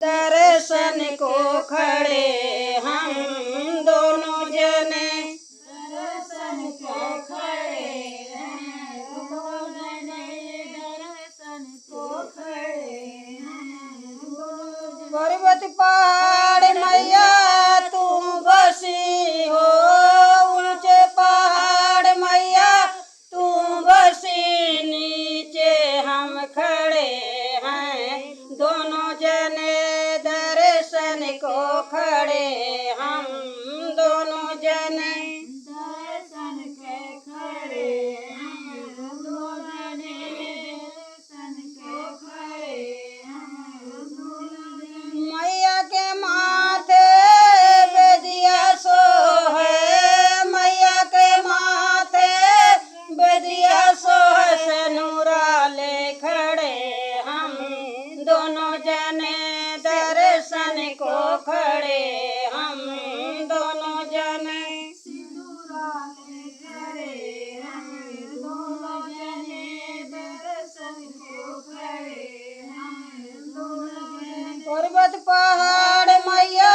दर्शन को खड़े हम दोनों जने। दर्शन को खड़े हैं दोनों जने, दर्शन को खड़े हैं दोनों जने। पर्वत पहाड़ मैया तुम बसी हो, ऊंचे पहाड़ मैया तुम बसी, नीचे हम खड़े हैं दोनों जने। दर्शन को खड़े हम दोनों जने। दर्शन के खड़े हैं दोनों जने, दर्शन को खड़े हैं दोनों जने। मैया के माथे बेदिया सो है, मैया के माथे बेदिया सो है, सनूरा ले खड़े हम दोनों जने। दर्शन को खड़े हम दोनों जने। सिंदूरा ले खड़े हैं दोनों जने, दर्शन को खड़े हैं दोनों जने। पर्वत पहाड़ मैया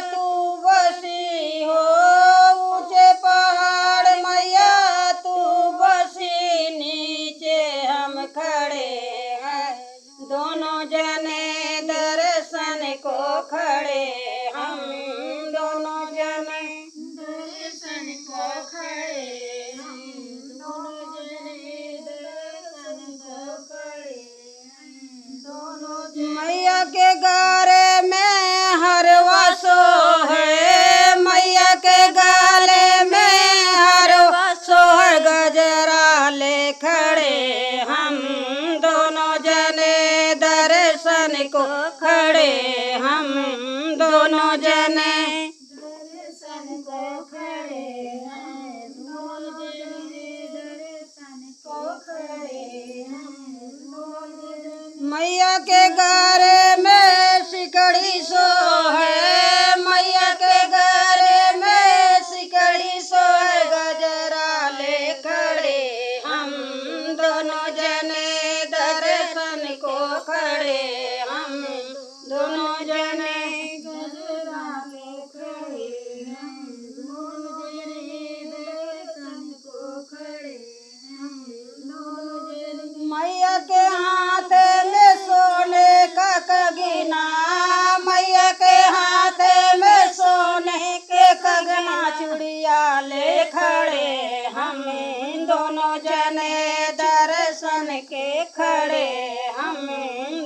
तू बसी हो, ऊंचे पहाड़ मैया तू बसी, नीचे हम खड़े हैं दोनों जने। दर्शन को खड़े हम दोनों जने। दर्शन को खड़े हम दोनों जने, दर्शन को खड़े हैं दोनों जने। मैया के गारे में हरवा सो है, मैया के गाले में हरवा सो है, गजरा ले खड़े हम दोनों जने। दर्शन को खड़े हम दोनों जने। दर्शन को खड़े हैं दोनों जने, दर्शन को खड़े हैं दोनों जने। मैया के गारे में सिकड़ी सो है, मैया के गारे में सिकड़ी सो है, गजरा ले खड़े हम दोनों जने। दर्शन को खड़े हम दोनों जने। गजरा ले खड़े हैं दोनों जने, दर्शन को खड़े हैं दोनों जने। मैया के हाथ में सोने का कगना, मैया के हाथ में सोने के कगना, चूड़िया ले खड़े हम दोनों जने। दर्शन के खड़े हम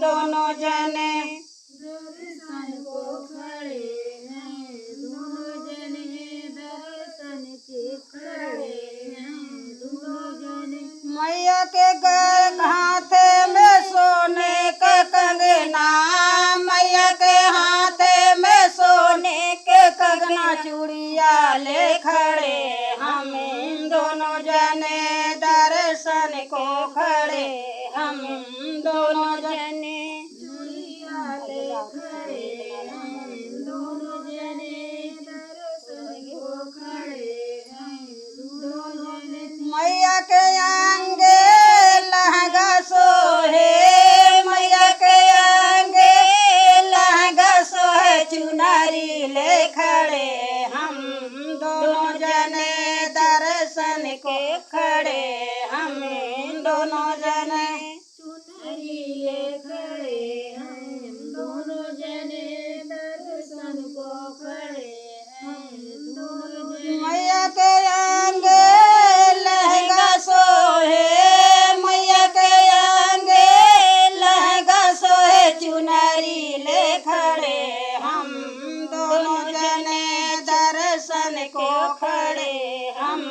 दोनों जने। दर्शन को खड़े हैं दोनों जने, दर्शन के खड़े हैं दोनों जने। मैया के हाथ में सोने का कंगना, मैया के हाथ में सोने के कंगना, चूड़िया ले खड़े हम दोनों जने। दर्शन को खड़े हम दोनों जने। चूड़िया ले खड़े हैं दोनों जने, दर्शन को खड़े हैं दोनों जने। मैया के आंगे लहंगा सोहे, मैया के आंगे लहंगा सोहे, चुनरी ले खड़े हम दोनों जने। दर्शन के खड़े हम दोनों जने। चुनरी ले खड़े हैं दोनों जने, दर्शन को खड़े हैं दोनों जने। मैया के आंगे लहंगा सोहे, मैया के आंगे लहंगा सोहे, चुनरी ले खड़े हम दोनों जने। दर्शन को खड़े हम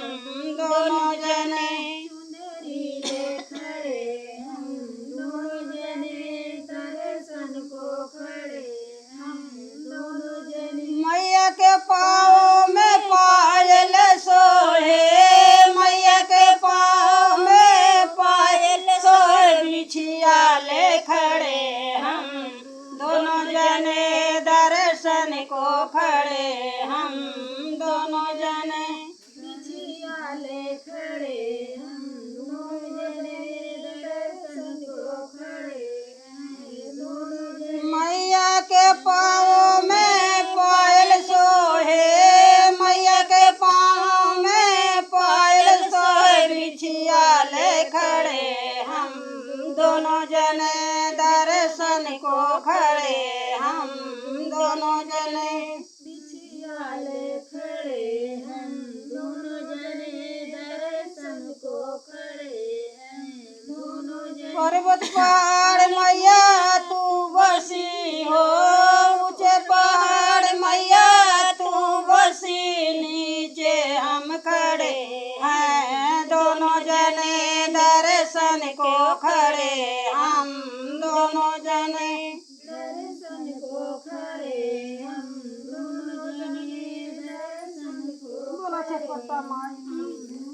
दोनों जने। चुनरी ले खड़े हम दोनों जने, दर्शन को खड़े हम दोनों जने। मैया के पाँव में पायल सोहे, मैया के पाँव में पायल सोहे, बिछिया ले खड़े हम दोनों जने। दर्शन को खड़े हम दोनों जने। बिछिया ले खड़े हम दोनों जने, दर्शन को खड़े हैं दोनों जने। मैया के खड़े हम दोनों जने। बिछिया ले खड़े हम दोनों जने दर्शन को खड़े हैं दोनों जने। पर्वत पहाड़ मैया तू बसी हो, ऊंचे पहाड़ मैया तू बसी, नीचे हम खड़े हैं दोनों जने दर्शन को खड़े हम दोनों जने। दर्शन को खड़े हम दोनों जने दर्शन को खड़े हम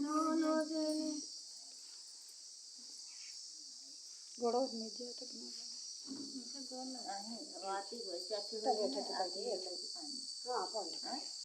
दोनों जने। गोड़ो नीचे तक गोला है वाती हो जाती है। हाँ